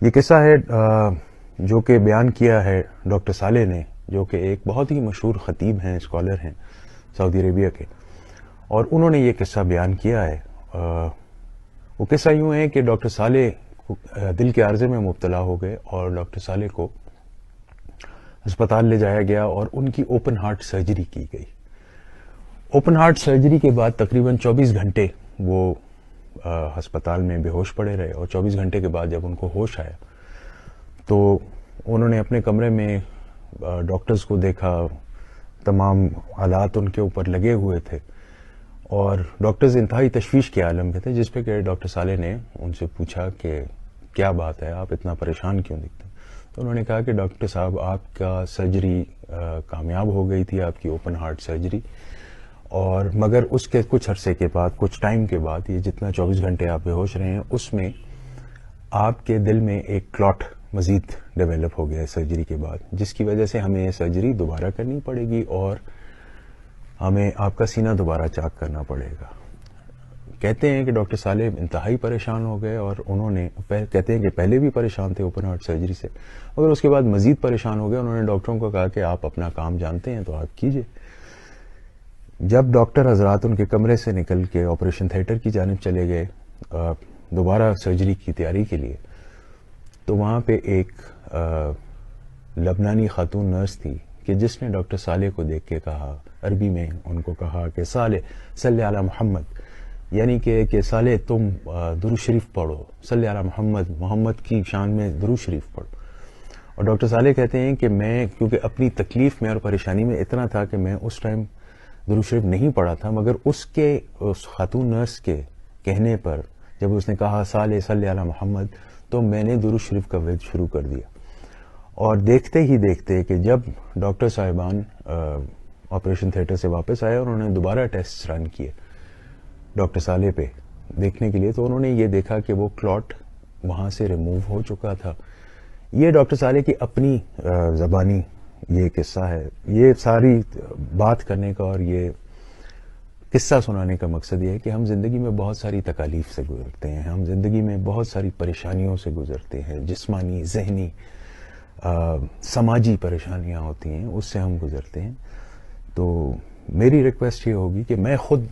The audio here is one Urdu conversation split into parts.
یہ قصہ ہے جو کہ بیان کیا ہے ڈاکٹر صالح نے، جو کہ ایک بہت ہی مشہور خطیب ہیں، اسکالر ہیں سعودی عربیہ کے، اور انہوں نے یہ قصہ بیان کیا ہے۔ وہ قصہ یوں ہے کہ ڈاکٹر صالح دل کے عارضے میں مبتلا ہو گئے اور ڈاکٹر صالح کو ہسپتال لے جایا گیا اور ان کی اوپن ہارٹ سرجری کی گئی۔ اوپن ہارٹ سرجری کے بعد تقریباً 24 گھنٹے وہ ہسپتال میں بے ہوش پڑے رہے، اور 24 گھنٹے کے بعد جب ان کو ہوش آیا تو انہوں نے اپنے کمرے میں ڈاکٹرز کو دیکھا، تمام آلات ان کے اوپر لگے ہوئے تھے، اور ڈاکٹرز انتہائی تشویش کے عالم میں تھے، جس پہ کہ ڈاکٹر صالح نے ان سے پوچھا کہ کیا بات ہے، آپ اتنا پریشان کیوں دکھتے ہیں؟ تو انہوں نے کہا کہ ڈاکٹر صاحب، آپ کا سرجری کامیاب ہو گئی تھی، آپ کی اوپن ہارٹ سرجری، اور مگر اس کے کچھ عرصے کے بعد، کچھ ٹائم کے بعد، یہ جتنا 24 گھنٹے آپ بے ہوش رہے ہیں، اس میں آپ کے دل میں ایک کلاٹ مزید ڈیولپ ہو گیا ہے سرجری کے بعد، جس کی وجہ سے ہمیں یہ سرجری دوبارہ کرنی پڑے گی اور ہمیں آپ کا سینہ دوبارہ چاک کرنا پڑے گا۔ کہتے ہیں کہ ڈاکٹر صالح انتہائی پریشان ہو گئے، اور انہوں نے کہتے ہیں کہ پہلے بھی پریشان تھے اوپن ہارٹ سرجری سے، مگر اس کے بعد مزید پریشان ہو گئے۔ انہوں نے ڈاکٹروں کو کہا کہ آپ اپنا کام جانتے ہیں تو آپ کیجئے۔ جب ڈاکٹر حضرات ان کے کمرے سے نکل کے آپریشن تھیٹر کی جانب چلے گئے دوبارہ سرجری کی تیاری کے لیے، تو وہاں پہ ایک لبنانی خاتون نرس تھی کہ جس نے ڈاکٹر صالح کو دیکھ کے کہا، عربی میں ان کو کہا کہ صالح صلی علی محمد، یعنی کہ صالح تم درود شریف پڑھو، صلی علی محمد، محمد کی شان میں درود شریف پڑھو۔ اور ڈاکٹر صالح کہتے ہیں کہ میں کیونکہ اپنی تکلیف میں اور پریشانی میں اتنا تھا کہ میں اس ٹائم درود شریف نہیں پڑھا تھا، مگر اس خاتون نرس کے کہنے پر جب اس نے کہا صالح صلی علی محمد، تو میں نے درود شریف کا ورد شروع کر دیا۔ اور دیکھتے ہی دیکھتے کہ جب ڈاکٹر صاحبان آپریشن تھیٹر سے واپس آئے اور انہوں نے دوبارہ ٹیسٹ رن کیے ڈاکٹر صالح پہ دیکھنے کے لیے، تو انہوں نے یہ دیکھا کہ وہ کلاٹ وہاں سے ریموو ہو چکا تھا۔ یہ ڈاکٹر صالح کی اپنی زبانی یہ قصہ ہے۔ یہ ساری بات کرنے کا اور یہ قصہ سنانے کا مقصد یہ ہے کہ ہم زندگی میں بہت ساری تکالیف سے گزرتے ہیں، ہم زندگی میں بہت ساری پریشانیوں سے گزرتے ہیں، جسمانی، ذہنی، سماجی پریشانیاں ہوتی ہیں، اس سے ہم گزرتے ہیں۔ تو میری ریکویسٹ یہ ہوگی کہ میں خود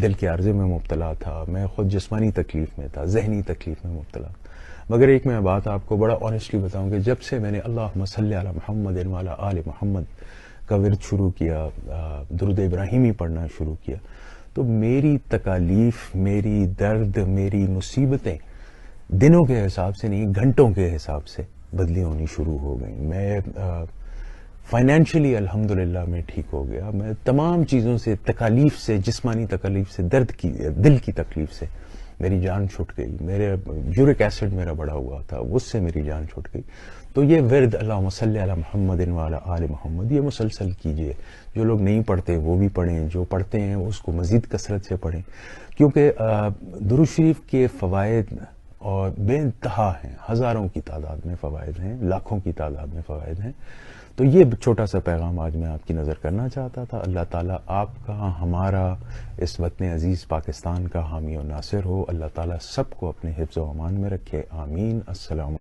دل کے عارضے میں مبتلا تھا، میں خود جسمانی تکلیف میں تھا، ذہنی تکلیف میں مبتلا تھا، مگر ایک میں بات آپ کو بڑا آنیسٹلی بتاؤں کہ جب سے میں نے اللہم صلی علی محمد وعلی آل محمد کا ورد شروع کیا، درود ابراہیمی پڑھنا شروع کیا، تو میری تکالیف، میری درد، میری مصیبتیں دنوں کے حساب سے نہیں، گھنٹوں کے حساب سے بدلی ہونی شروع ہو گئیں۔ میں فائنینشلی الحمدللہ میں ٹھیک ہو گیا، میں تمام چیزوں سے، تکالیف سے، جسمانی تکالیف سے، درد کی، دل کی تکلیف سے میری جان چھٹ گئی۔ میرے یورک ایسڈ میرا بڑھا ہوا تھا، اس سے میری جان چھٹ گئی۔ تو یہ ورد اللہم صلی علی محمد وعلی آل محمد یہ مسلسل کیجئے۔ جو لوگ نہیں پڑھتے وہ بھی پڑھیں، جو پڑھتے ہیں اس کو مزید کثرت سے پڑھیں، کیونکہ درود شریف کے فوائد اور بے انتہا ہیں، ہزاروں کی تعداد میں فوائد ہیں، لاکھوں کی تعداد میں فوائد ہیں۔ تو یہ چھوٹا سا پیغام آج میں آپ کی نظر کرنا چاہتا تھا۔ اللہ تعالیٰ آپ کا، ہمارا، اس وطن عزیز پاکستان کا حامی و ناصر ہو۔ اللہ تعالیٰ سب کو اپنے حفظ و امان میں رکھے، آمین۔ السلام